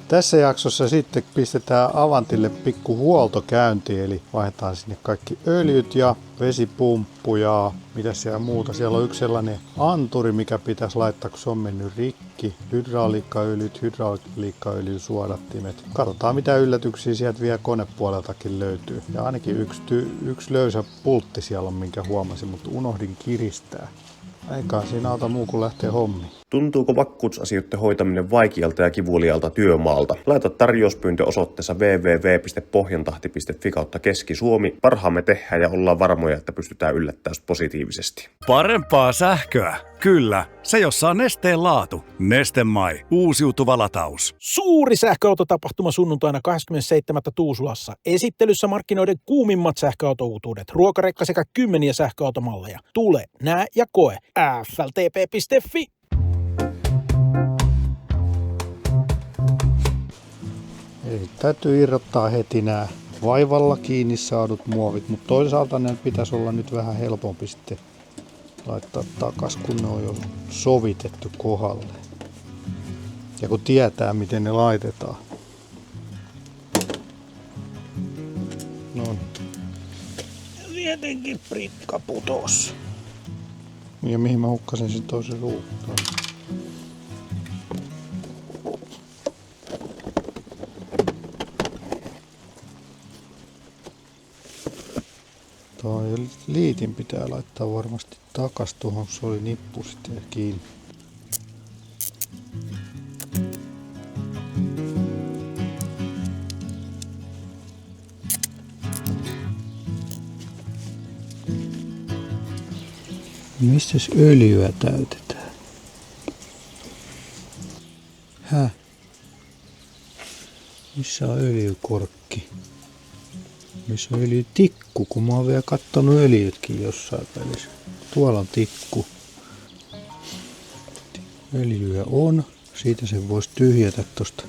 Tässä jaksossa sitten pistetään Avantille pikku huoltokäynti, eli vaihdetaan sinne kaikki öljyt ja vesipumppu ja mitä siellä muuta. Siellä on yksi sellainen anturi, mikä pitäisi laittaa, kun se on mennyt rikki. Hydrauliikkaöljyn suodattimet. Katsotaan mitä yllätyksiä sieltä vielä konepuoleltakin löytyy. Ja ainakin yksi löysä pultti siellä on, minkä huomasin, mutta unohdin kiristää. Eikä siinä auta muu kuin lähtee hommiin. Tuntuuko vakuutusasioiden hoitaminen vaikealta ja kivulialta työmaalta? Laita tarjouspyyntö osoitteessa www.pohjantahti.fi/Keski-Suomi. Parhaamme tehdään ja ollaan varmoja, että pystytään yllättämään positiivisesti. Parempaa sähköä? Kyllä. Se, jossa on Nesteen laatu. Neste MY. Uusiutuva lataus. Suuri sähköautotapahtuma sunnuntaina 27. Tuusulassa. Esittelyssä markkinoiden kuumimmat sähköautouutuudet, ruokarekka sekä kymmeniä sähköautomalleja. Tule, näe ja koe. fltp.fi. Eli täytyy irrottaa heti nämä vaivalla kiinni saadut muovit, mutta toisaalta ne pitäisi olla nyt vähän helpompi sitten laittaa takas, kun ne on jo sovitettu kohdalle. Ja kun tietää, miten ne laitetaan. Noin. Tietenkin pritka putos. Ja mihin mä hukkasin sen toisen ruutaan. Toi liitin pitää laittaa varmasti takas tuohon, se oli nippu sitten kiinni. Missäs öljyä täytetään? Missä on öljykorkki? Missä on öljytikku, kun mä oon vielä kattonut öljytkin jossain välissä. Tuolla on tikku. Öljyä on. Siitä sen voisi tyhjätä tosta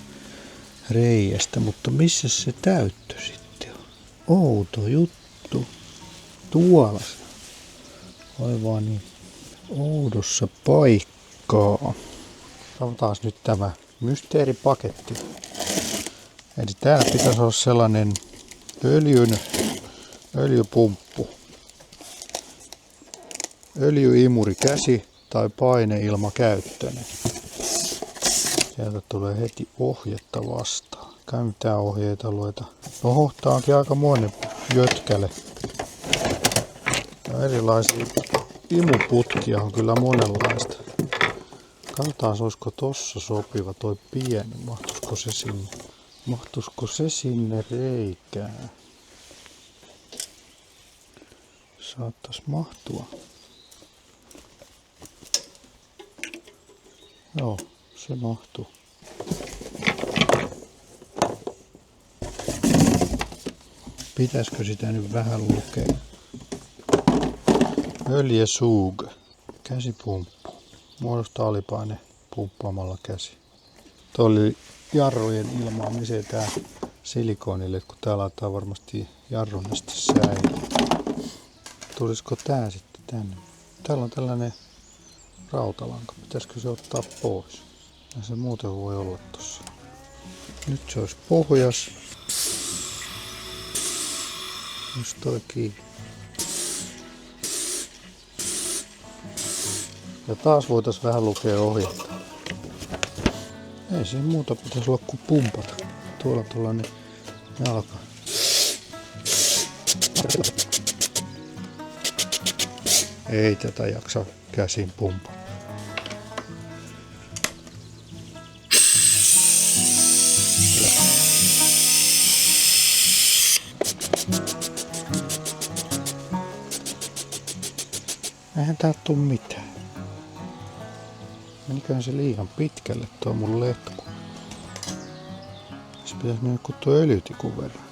reiästä, mutta missä se täyttö sitten on? Outo juttu. Tuolla se. Aivan niin oudossa paikkaa. Katsotaan nyt tämä mysteeripaketti. Eli täällä pitäisi olla sellainen öljypumppu, öljyimurikäsi tai paineilmakäyttöinen. Sieltä tulee heti ohjetta vastaan. Kai mitään ohjeita lueta. Oho, tää onkin aikamoinen jötkäle. Ja erilaisia imuputkia on kyllä monenlaista. Katsotaan, olisiko tossa sopiva toi pieni. Mahtuisiko se sinne reikään? Saattais mahtua. Joo, se mahtuu. Pitäisikö sitä nyt vähän lukea? Öljesug. Käsipumppu. Muodostaa alipaine pumppaamalla käsi. Tuo oli jarrujen ilmaamiseen tää silikonille, kun tää laittaa varmasti jarrunesti säilyä. Tulisiko tää sitten tänne? Täällä on tällainen rautalanka. Pitäisikö se ottaa pois? Ja se muuten voi olla tossa. Nyt se olisi pohjas. Just toi kiinni. Ja taas voitaisiin vähän lukea ohjetta. Ei siinä muuta pitäisi olla kuin pumpata. Tuolla tuollainen jalka. Ei tätä jaksa käsin pumpata. Eihän tää tuu mitään. Meniköhän se liian pitkälle tuo mun letku. Se pitäisi mennä kuin tuo öljytikun verran.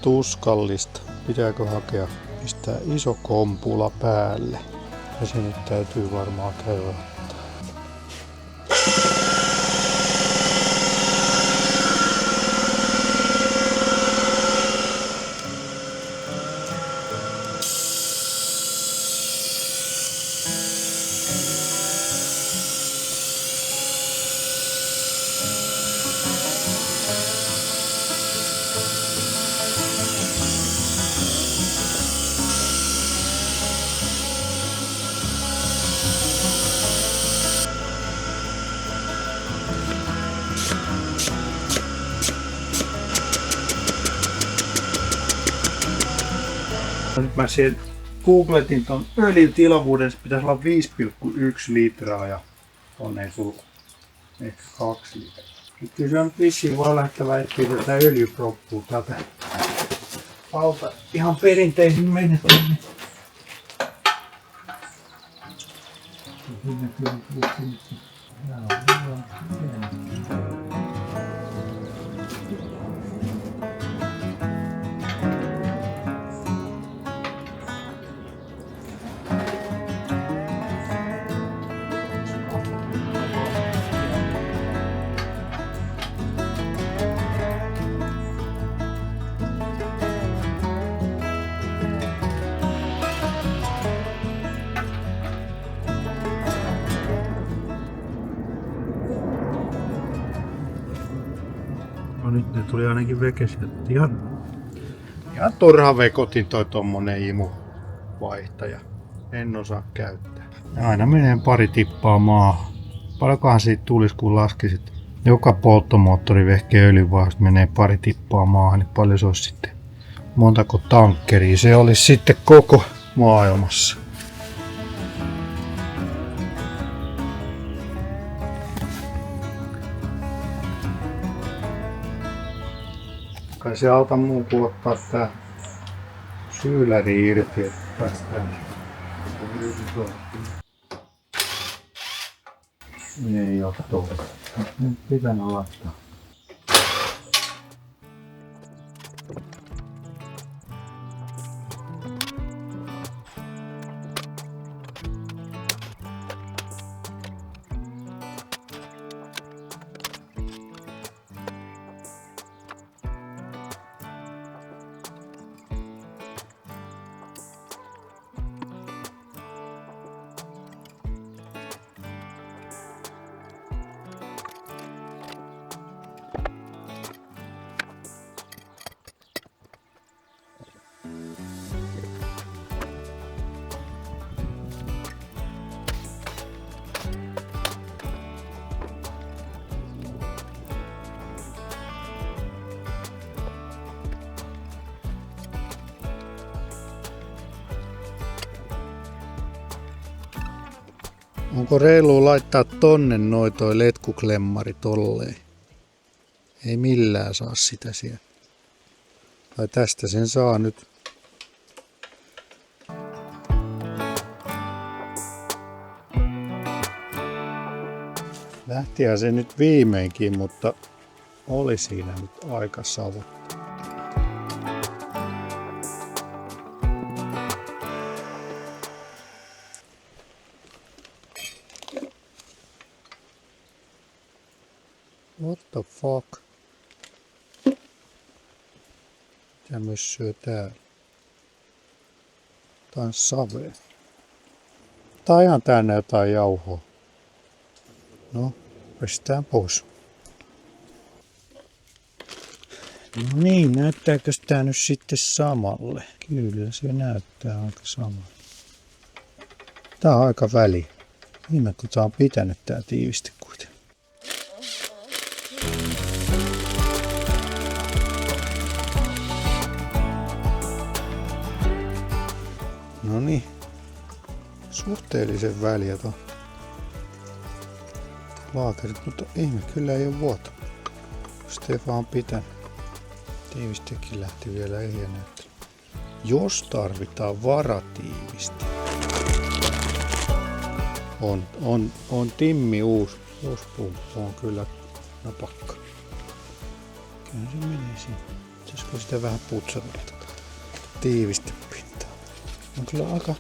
Tuskallista. Pitääkö hakea pistää iso kompula päälle? Ja se nyt täytyy varmaan käydä. Nyt mä siellä googletin ton öljyn tilavuuden, se pitäisi olla 5,1 litraa ja on ei tullut ehkä 2 litraa. Kyllä se on vissiin voi lähettävä etsiä tätä öljyproppua täältä alta ihan perinteisin menetelmin. No nyt ne tuli ainakin vekesiä. Ihan turha vekotin toi tommonen imuvaihtaja. En osaa käyttää. Ja aina menee pari tippaa maahan. Paljonkohan siitä tulisi kun laskisit? Joka polttomoottorivehkeen öljyvaihdosta menee pari tippaa maahan, niin paljon se olisi sitten? Montako tankkeria se olisi sitten koko maailmassa? Kai se auta muu kuin ottaa tää syyläri irti, että päästään. Ei oo toka. Nyt pitää laittaa. Onko reilua laittaa tonne noin toi letkuklemmari tolleen? Ei millään saa sitä siellä. Tai tästä sen saa nyt. Lähtihän se nyt viimeinkin, mutta oli siinä nyt aika savottu. What the fuck? Mitä mössöä täällä? Tää on savea. Tää on ihan täynnä jotain jauhoa. No, pestään pois. No niin, näyttääkö tää nyt sitten samalle? Kyllä se näyttää aika samalle. Tää on aika väliä. Niin kun tää on pitänyt tää tiiviste kuitenkin. No niin, suhteellisen väliä tuon laakerit, mutta ihme kyllä ei ole vuoto. Stefan on pitänyt. Tiivistekin lähti vielä ehjä näyttely. Jos tarvitaan varatiivistä. On Timmi uusi pumppu, on kyllä napakka. Kyllä se menee siinä. Pitäisikö sitä vähän putsata tiivistepintaa? On kyllä aika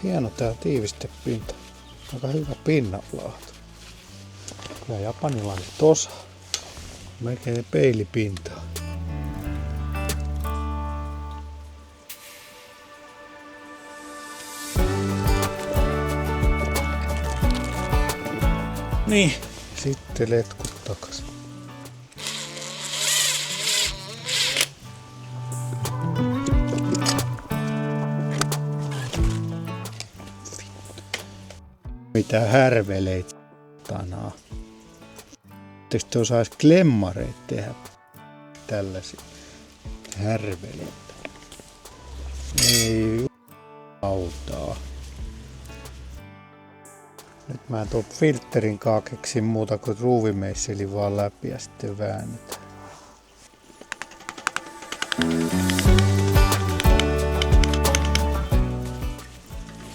hieno tää tiivistepinta. Aika hyvä pinnanlaatu. Kyllä japanilaiset osaa. Melkein peilipintaa. Niin, sitten letkut takas. Mitä härveleitä tanaa. Tietysti osais klemmareita tehdä tällaisia härveleitä. Ei autaa. Nyt mä tuon filterin kaa keksin muuta kuin ruuvimeisseli vaan läpi ja sitten väännetään.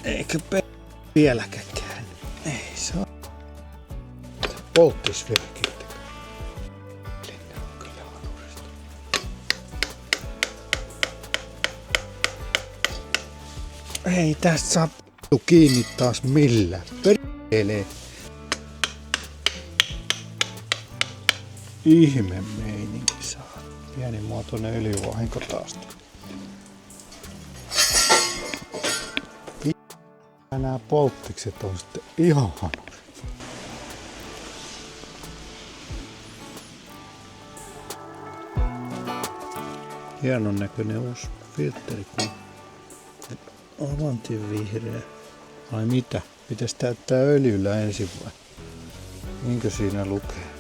Eikö vieläkään käänny? Ei saa. Polttis vieläkin. Ei tästä saa kiinni taas millään. Perkelee. Ihme meininki saa. Pienimuotoinen öljyvahinko taas. Nämä polttikset on sitten ihan hanuri. Hienon näköinen uusi filtteri, kun avantin vihreä. Ai mitä? Pitäisi täyttää öljyllä ensin vai? Niinkö siinä lukee?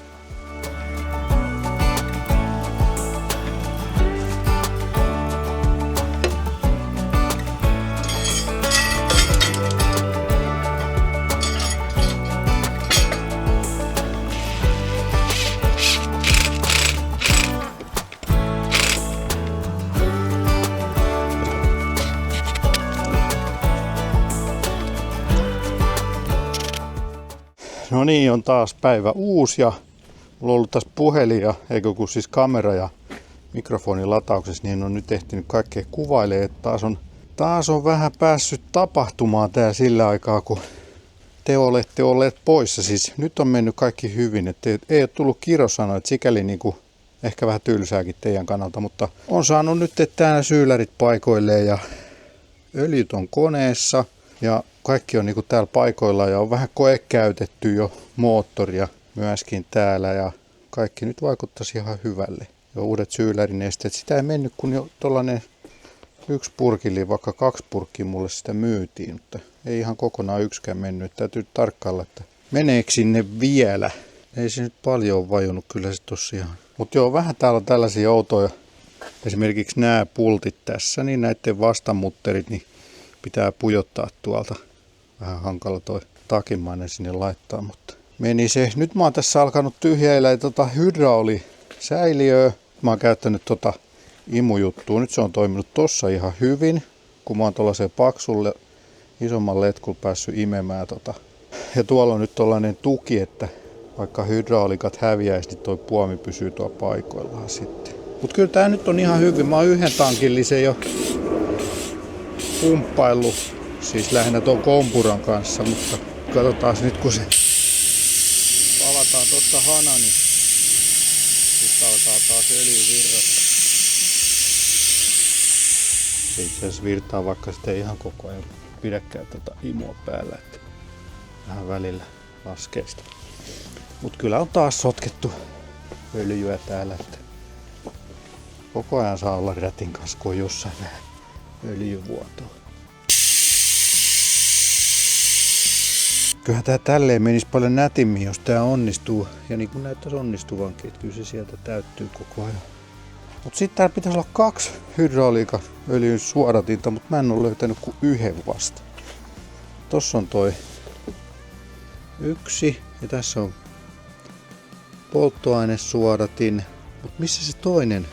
No niin, on taas päivä uusi ja mulla on ollut tässä puhelin ja eikö kun siis kamera ja mikrofonin latauksessa, niin on nyt ehtinyt kaikkea kuvailemaan, että taas on vähän päässyt tapahtumaan tää sillä aikaa, kun te olette olleet poissa. Siis nyt on mennyt kaikki hyvin, että ei ole tullut kirosanoja, että sikäli niinku ehkä vähän tylsääkin teidän kannalta, mutta on saanut nyt täällä syylärit paikoilleen ja öljyt on koneessa ja kaikki on niinku täällä paikoilla ja on vähän koekäytetty jo moottoria myöskin täällä ja kaikki nyt vaikuttaisi ihan hyvälle. Jo uudet syylärinesteet, sitä ei mennyt kun jo tollanen 1 purkili, vaikka 2 purkkia mulle sitä myytiin, mutta ei ihan kokonaan yksikään mennyt. Täytyy tarkkailla, että meneekö sinne vielä. Ei se nyt paljon ole vajunut kyllä se tossa ihan. Mutta joo, vähän täällä on tällaisia outoja. Esimerkiksi nämä pultit tässä, niin näiden vastamutterit, niin pitää pujottaa tuolta. Vähän hankala toi takimainen sinne laittaa, mutta meni se. Nyt mä oon tässä alkanut tyhjäillä hydraulisäiliöä. Mä oon käyttänyt imujuttua. Nyt se on toiminut tossa ihan hyvin, kun mä oon tuollaiseen paksulle isomman letkulle päässyt imemään Ja tuolla on nyt tollainen tuki, että vaikka hydraulikat häviäisi, niin toi puomi pysyy tuolla paikoillaan sitten. Mut kyllä tää nyt on ihan hyvin. Mä oon 1 tankillisen jo pumppaillut, siis lähinnä tuon kompuran kanssa, mutta katsotaan nyt kun se avataan tuosta hana, niin sitten alkaa taas öljy virrata. Se itse asiassa virtaa, vaikka sitä ei ihan koko ajan pidäkään imua päällä, että vähän välillä laskee sitä. Mut kyllä on taas sotkettu öljyä täällä, että koko ajan saa olla rätin kanssa, kun on jossain vähän öljyvuotoa. Kyllähän tää tälleen menisi paljon nätimmin, jos tää onnistuu. Ja niin kuin näyttäisi onnistuvankin, että kyllä se sieltä täyttyy koko ajan. Mut sitten täällä pitäisi olla 2 hydrauliikan öljyn suodatinta, mutta mä en ole löytänyt kuin 1 vasta. Tossa on toi 1 ja tässä on polttoainesuodatin. Mut missä se toinen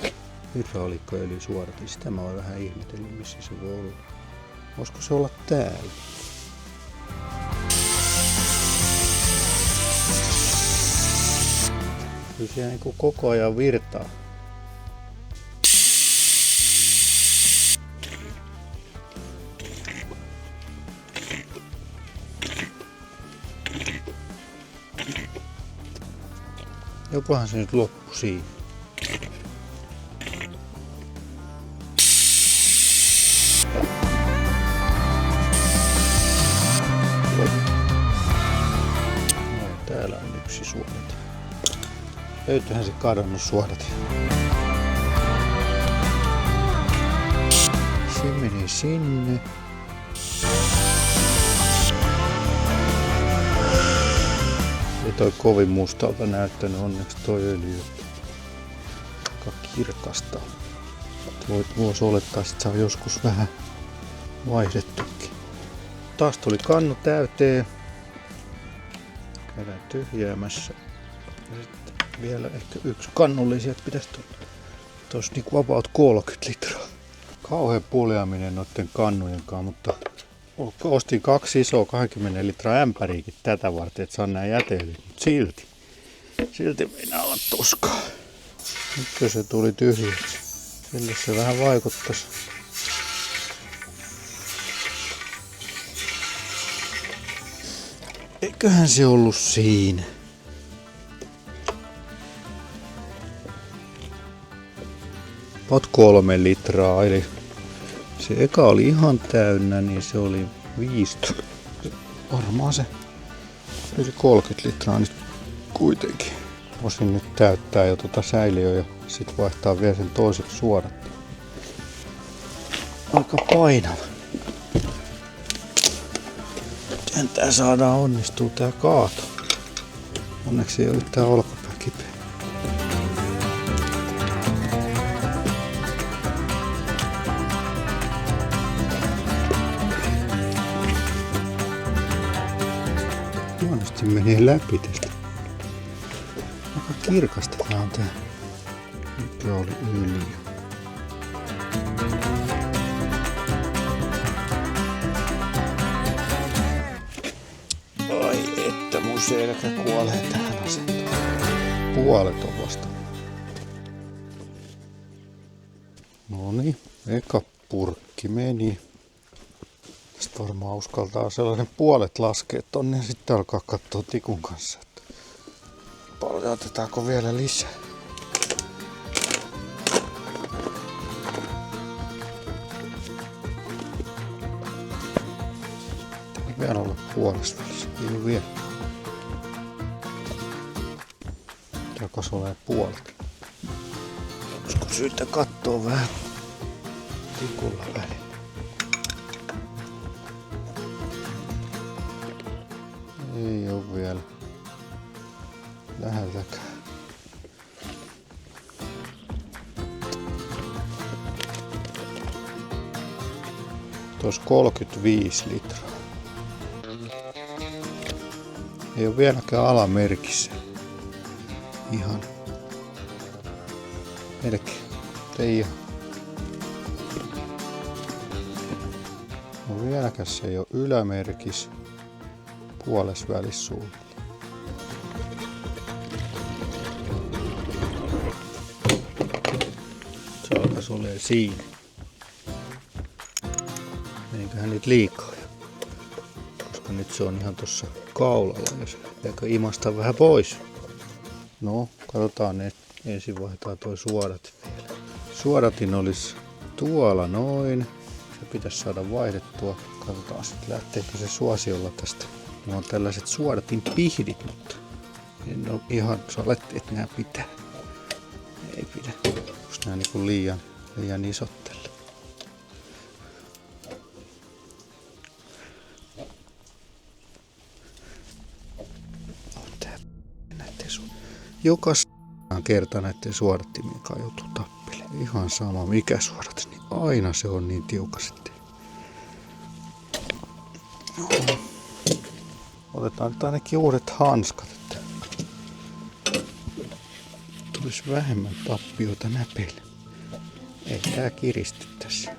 hydrauliikkaöljysuodatin? Sitä mä oon vähän ihmetellyt, missä se voi olla. Voisiko se olla täällä? Kyllä siellä niin koko ajan virtaa. Jokohan se nyt loppu siinä. No, täällä on 1 suodatin. Löytyyhän se kadonnut suodatin. Se meni sinne. Ei toi kovin mustalta näyttänyt, onneksi toi öljy. Aika kirkasta. Voisi olettaa, että se on joskus vähän vaihdettukin. Taas tuli kannu täyteen. Käydään tyhjäämässä. Ja sitten vielä ehkä yksi kannullisia pitäisi tulla. Tuossa niinku about 30 litraa. Kauhean puljaaminen noiden kannujen kanssa, mutta ostin 2 isoa 20 litraa ämpäriäkin tätä varten, että saan nää jäteilyt, mutta silti meinaa olla tuskaa. Nyt se tuli tyhjäksi. Sille se vähän vaikuttaisi. Eiköhän se ollut siinä. About 3 litraa, eli se eka oli ihan täynnä, niin se oli 15. Varmaan se yli 30 litraa nyt kuitenkin. Voisin nyt täyttää jo säiliöä ja sit vaihtaa vielä sen toiseksi suorat. Aika painava. Miten tää saadaan onnistua tää kaato? Onneksi ei ole yhtään olkapää kipeä. Huonosti menee läpi tästä. Aika kirkasta tää on tää. Mikä oli yli. Ai että mun selkä kuolee tähän asentoon. Puolet on vasta. Noniin, eka purkki meni. Sitten varmaan uskaltaa sellainen puolet laskea tonne ja sitten alkaa katsoa tikun kanssa, että paljon otetaanko vielä lisää. Ei vielä olla puolessa välissä, ei ole vielä. Takas ole puolet. Olisiko syytä katsoa vähän tikulla välillä? Ei oo vielä läheltäkään. Tuossa 35 litraa. Ei oo vieläkään alamerkissä. Ihan. Melkein. Ei ihan. No vieläkään se ei oo ylämerkissä. Puoles välissä suunnilleen. Se alkaisi olemaan siinä. Meniköhän nyt liikaa jo? Koska nyt se on ihan tuossa kaulalla, jos eikö imasta vähän pois. No, katsotaan, että ensin vaihtaa toi suodatin vielä. Suodatin olisi tuolla noin. Se pitäisi saada vaihdettua. Katsotaan sitten lähteekö se suosiolla tästä. Ne on tällaiset suodatin pihdit, mutta en ole ihan saletti, että nämä pitää. Ei pidä, koska nämä niinku liian isot tällä. Joka kerta näiden suodattimien kanssa joutuu tappelemaan. Ihan sama mikä suodatin, niin aina se on niin tiuka sitten. No. Otetaan nyt ainakin uudet hanskat, että tulisi vähemmän tappioita näpeille. Ei tää kiristy tässä.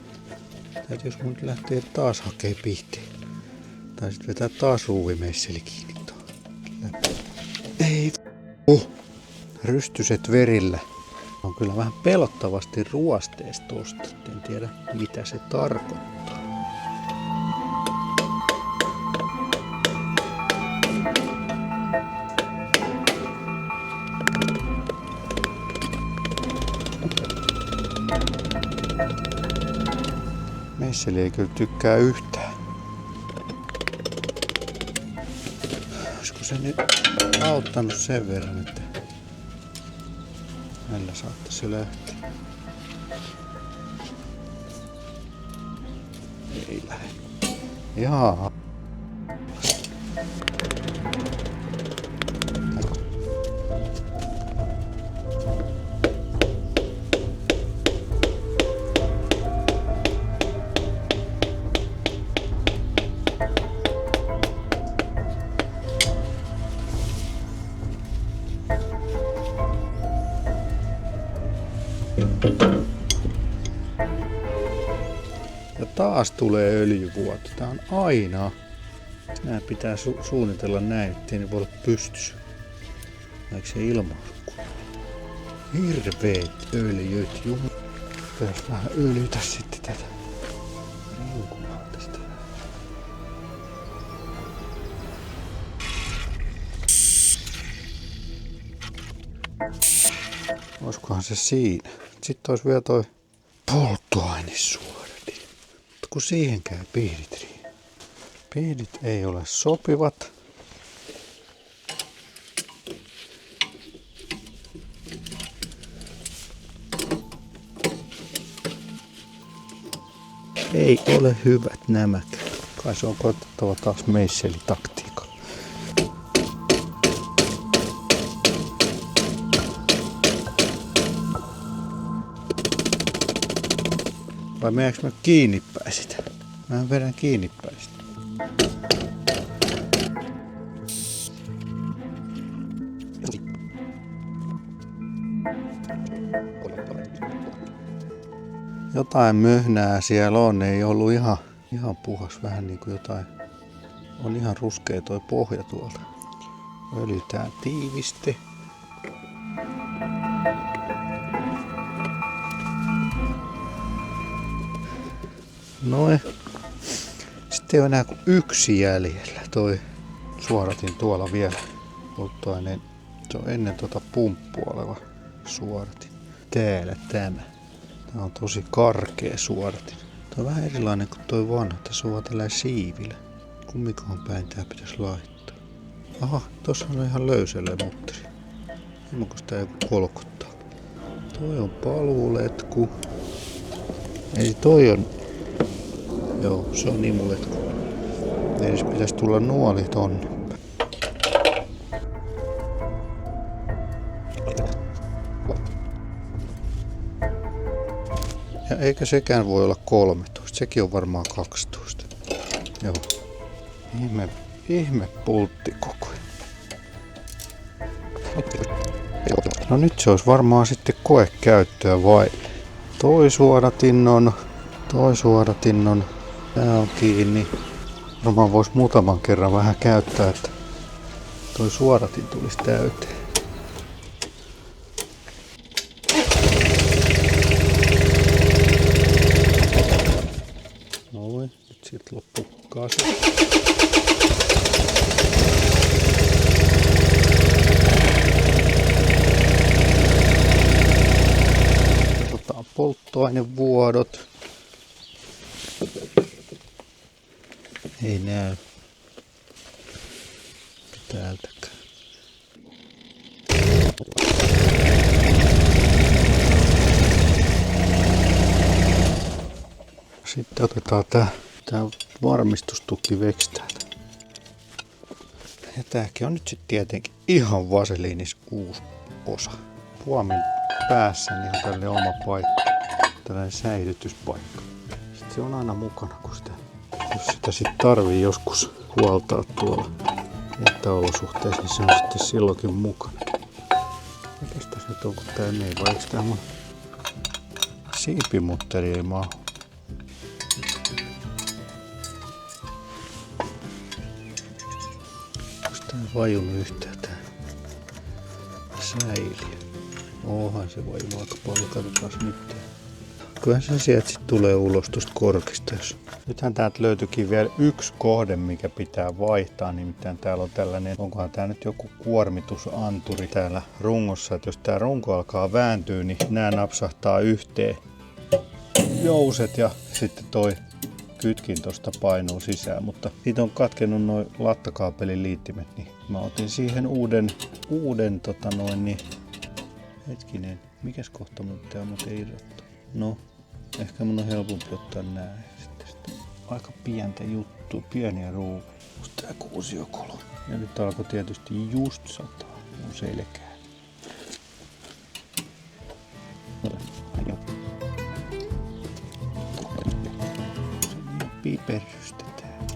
Täytyy jos mun lähtee taas hakee pihteen. Tai sit vetää taas ruuvimeisseli kiinni tuohon. Ei rystyset verillä. On kyllä vähän pelottavasti ruosteesta tosta. En tiedä mitä se tarkoittaa. Meisseli ei kyllä tykkää yhtään. Olisiko se nyt auttanut sen verran, että hänellä saattaisi jo lähteä. Ei lähde. Jaa. Ja taas tulee öljyvuoto. Tää on aina. Nää pitää suunnitella näin, ettei ne voi olla pystyssä. Eikö se ilmausku? Hirveet öljyt, juhu. Pitäis vähän öljytä sitten tätä rinkuvaa tästä. Olisikohan se siinä? Sitten olisi vielä toi polttoainesuodatin. Mutta kun siihen käy pihdit. Pihdit ei ole sopivat. Ei ole hyvät nämäkään. Kai se on koetettava taas meisselitaktiikalla. Vai meneekö mä kiinni päin sitä? Mä vedän kiinni päin sitä. Jotain möhnää siellä on, ei ollut ihan puhas, vähän niin kuin jotain. On ihan ruskea toi pohja tuolta. Öljytään tiiviste. Noin. Sitten ei ole enää kuin yksi jäljellä. Toi suodatin tuolla vielä polttoaineen. Se on ennen tuota pumppua oleva suodatin. Täällä tämä. Tää on tosi karkea suodatin. Tää on vähän erilainen kuin toi vanha. Tässä on vaan tällainen siivillä. Kummikohan päin tää pitäisi laittaa. Aha, tossa on ihan löysällä mutteri. Ilman kun sitä joku kolkuttaa. Toi on paluuletku. Eli toi on... Joo, se on imuletku. Eli se pitäisi tulla nuoli tonne. Ja eikä sekään voi olla 13. Sekin on varmaan 12. Joo. Ihme pulttikoko. No nyt se olisi varmaan sitten koekäyttöä vaille. Toi suodatin on. Tää on kiinni. Varmaan vois muutaman kerran vähän käyttää, että toi suodatin tulisi täyteen. Noin, nyt sieltä loppuu kaasi. Otetaan polttoainevuodot. Ei näy täältäkään. Sitten otetaan tää varmistustukki veksi täältä. Ja tääkin on nyt sitten tietenkin ihan vaseliinis uusi osa. Puomin päässä niin on tällainen oma paikka. Tällainen säilytyspaikka. Sitten se on aina mukana, kun jos sitä sitten tarvii joskus huoltaa tuolla etäolosuhteissa, niin se on sitten silloinkin mukana. Mikäs tässä nyt on, kun tää ei vai eikö tää mun siipimutteri ei mahu? Onks tää vajunut yhtään tää säiliö? Onhan se vajunut aika paljon, katsotaan nyt. Kyllähän se sieltä sit tulee ulos tuosta korkista. Nythän täältä löytyikin vielä yksi kohde, mikä pitää vaihtaa. Nimittäin täällä on tällainen, onkohan tää nyt joku kuormitusanturi täällä rungossa. Että jos tää runko alkaa vääntyä, niin nää napsahtaa yhteen jouset ja sitten toi kytkin tosta painuu sisään. Mutta siitä on katkennut noin lattakaapelin liittimet, niin mä otin siihen uuden hetkinen, mikäs kohta mun pitää muuten irrottaa? No, ehkä mun on helpompi ottaa nää sitten. Aika pientä juttua, pieniä ruuvia. Musta tää kuusiokolo. Ja nyt alkoi tietysti just sataa mun selkää. Piperrystetään.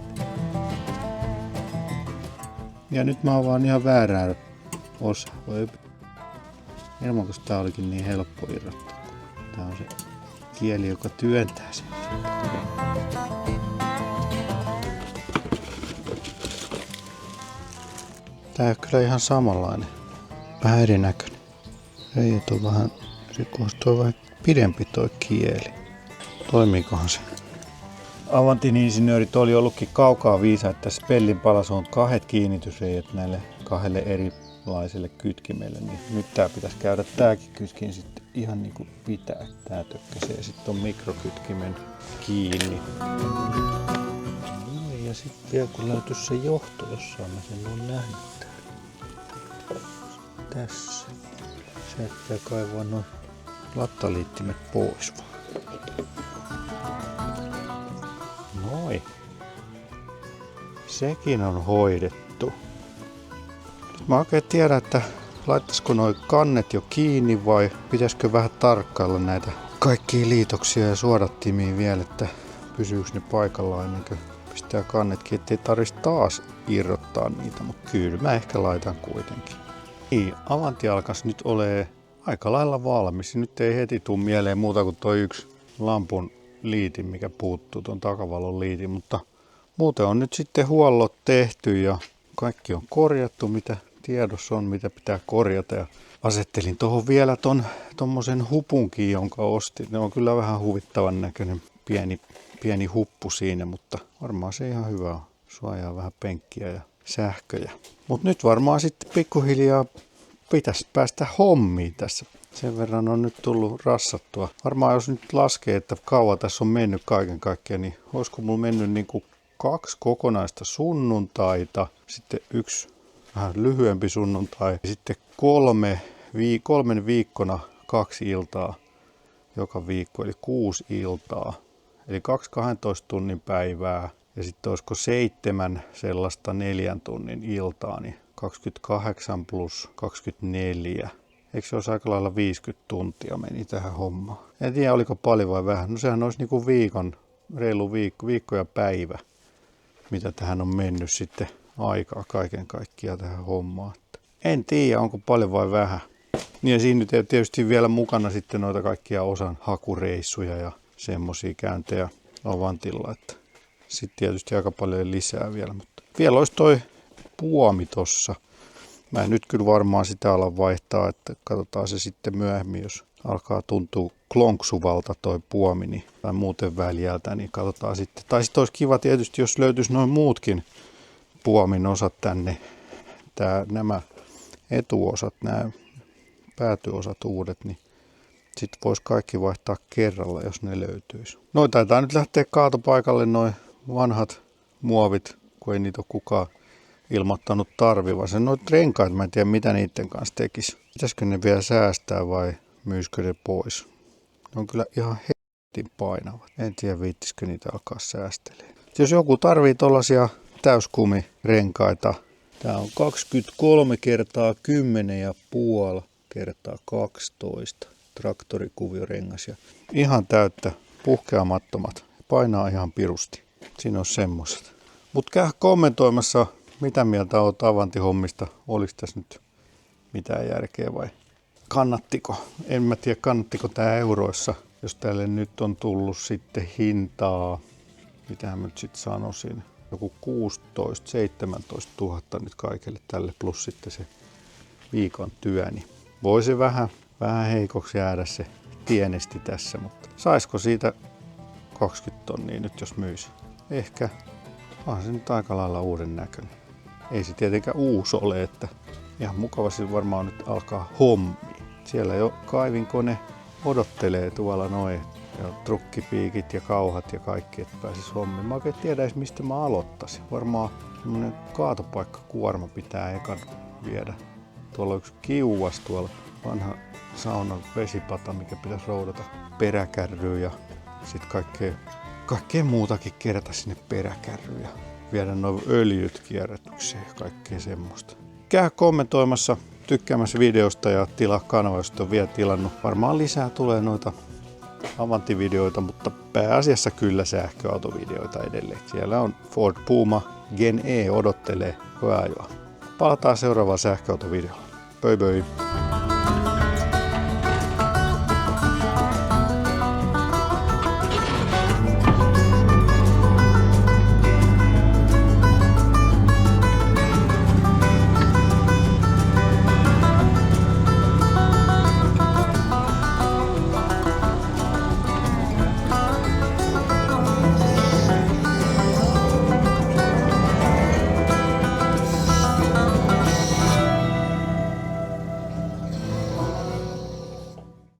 Ja nyt mä oon vaan ihan väärää osa. Ilman kun tää olikin niin helppo irrottaa. Tää on se kieli, joka työntää sen. Tää on kyllä ihan samanlainen. Vähän erinäköinen. Reijät on vähän rikoista, vähän pidempi toi kieli. Toimiikohan se? Avantin insinöörit oli ollutkin kaukaa viisaat tässä pellin palassa on 2 kiinnitysreijät näille 2 erilaisille kytkimelle, niin nyt tää pitäisi käydä tääkin kytkin sitten ihan niin kuin pitää. Tää tökkäsee sitten ton mikrokytkimen kiinni. No ja sitten vielä kun löytyisi se johto, jossain mä sen oon nähnyt täällä. Tässä. Se pitää kaivaa noin lattaliittimet pois vaan. Noi. Sekin on hoidettu. Nyt mä oikein tiedän, että laittaisiko noi kannet jo kiinni vai pitäisikö vähän tarkkailla näitä kaikkia liitoksia ja suodattimia vielä, että pysyykö ne paikallaan ennen kuin pistää kannetkin, ettei tarvitsisi taas irrottaa niitä, mutta kyllä mä ehkä laitan kuitenkin. Niin, Avanti alkas nyt ole aika lailla valmis. Nyt ei heti tule mieleen muuta kuin toi yksi lampun liitin, mikä puuttuu, tuon takavalon liitin, mutta muuten on nyt sitten huollot tehty ja kaikki on korjattu, mitä tiedossa on, mitä pitää korjata. Ja asettelin tuohon vielä tommosen hupunkin, jonka ostin. Ne on kyllä vähän huvittavan näköinen pieni huppu siinä, mutta varmaan se ihan hyvä on. Suojaa vähän penkkiä ja sähköjä. Mutta nyt varmaan sitten pikkuhiljaa pitäisi päästä hommiin tässä. Sen verran on nyt tullut rassattua. Varmaan jos nyt laskee, että kauan tässä on mennyt kaiken kaikkiaan, niin olisiko mulla mennyt niin kuin 2 kokonaista sunnuntaita, sitten 1 vähän lyhyempi sunnuntai, ja sitten 3 viikkona 2 iltaa joka viikko, eli 6 iltaa. Eli 2 12 tunnin päivää, ja sitten olisiko 7 sellaista 4 tunnin iltaa, niin 28 plus 24. Eikö se olisi aika lailla 50 tuntia meni tähän hommaan? En tiedä oliko paljon vai vähän. No sehän olisi niinku reilu viikko ja päivä, mitä tähän on mennyt sitten aikaa kaiken kaikkiaan tähän hommaan. En tiedä onko paljon vai vähän. Niin ja siinä nyt ei tietysti vielä mukana sitten noita kaikkia osan hakureissuja ja semmosia käyntejä Avantilla. Että sitten tietysti aika paljon lisää vielä. Mutta vielä olisi toi puomi tossa. Mä en nyt kyllä varmaan sitä ala vaihtaa, että katsotaan se sitten myöhemmin, jos alkaa tuntua klonksuvalta toi puomi niin, tai muuten väljältä, niin katsotaan sitten. Tai sitten olisi kiva tietysti, jos löytyisi noin muutkin puomin osat tänne. Nämä etuosat, nämä päätyosat uudet, niin sitten voisi kaikki vaihtaa kerralla, jos ne löytyisi. Noi taitaa nyt lähteä kaatopaikalle noi vanhat muovit, kun ei niitä ole kukaan ilmoittanut tarvivansa. Noita renkaat, mä en tiedä mitä niiden kanssa tekisi. Pitäisikö ne vielä säästää vai myyskö ne pois? Ne on kyllä ihan helvetin painavat. En tiedä viittisikö niitä alkaa säästelemään. Jos joku tarvii tollasia täyskumirenkaita, tää on 23 kertaa 10,5 kertaa 12 traktorikuviorengas ja ihan täyttä puhkeamattomat. Painaa ihan pirusti. Siinä on semmoiset. Mut käy kommentoimassa, mitä mieltä olet Avanti-hommista. Oliko tässä nyt mitään järkeä vai kannattiko? En mä tiedä kannattiko tää euroissa, jos tälle nyt on tullut sitten hintaa. Mitähän mä nyt sitten sanoisin? Joku 16-17 000 nyt kaikille tälle plus sitten se viikon työ. Niin voi se vähän heikoksi jäädä se tienesti tässä, mutta saisiko siitä 20 tonnia nyt jos myisi? Ehkä. Onhan se nyt aika lailla uuden näköinen. Ei se tietenkään uusi ole, että ihan mukavasti varmaan nyt alkaa hommi. Siellä jo kaivinkone odottelee tuolla noin. Ja trukkipiikit ja kauhat ja kaikki, että pääsis hommiin. Mä oikein tiedä edes mistä mä aloittaisin. Varmaan semmonen kaatopaikkakuorma pitää ekan viedä. Tuolla on yksi kiuas tuolla. Vanha saunan vesipata, mikä pitäisi roudata peräkärryyn ja sit kaikkea muutakin kerätä sinne peräkärryyn ja viedä noin öljyt kierrätykseen ja kaikkea semmoista. Käy kommentoimassa, tykkäämässä videosta ja tilaa kanava, jos et ole vielä tilannut. Varmaan lisää tulee noita Avanti-videoita, mutta pääasiassa kyllä sähköautovideoita edelleen. Siellä on Ford Puma Gen E odottelee koeajoa. Palataan seuraavaan sähköautovideoon. Pöi pöi!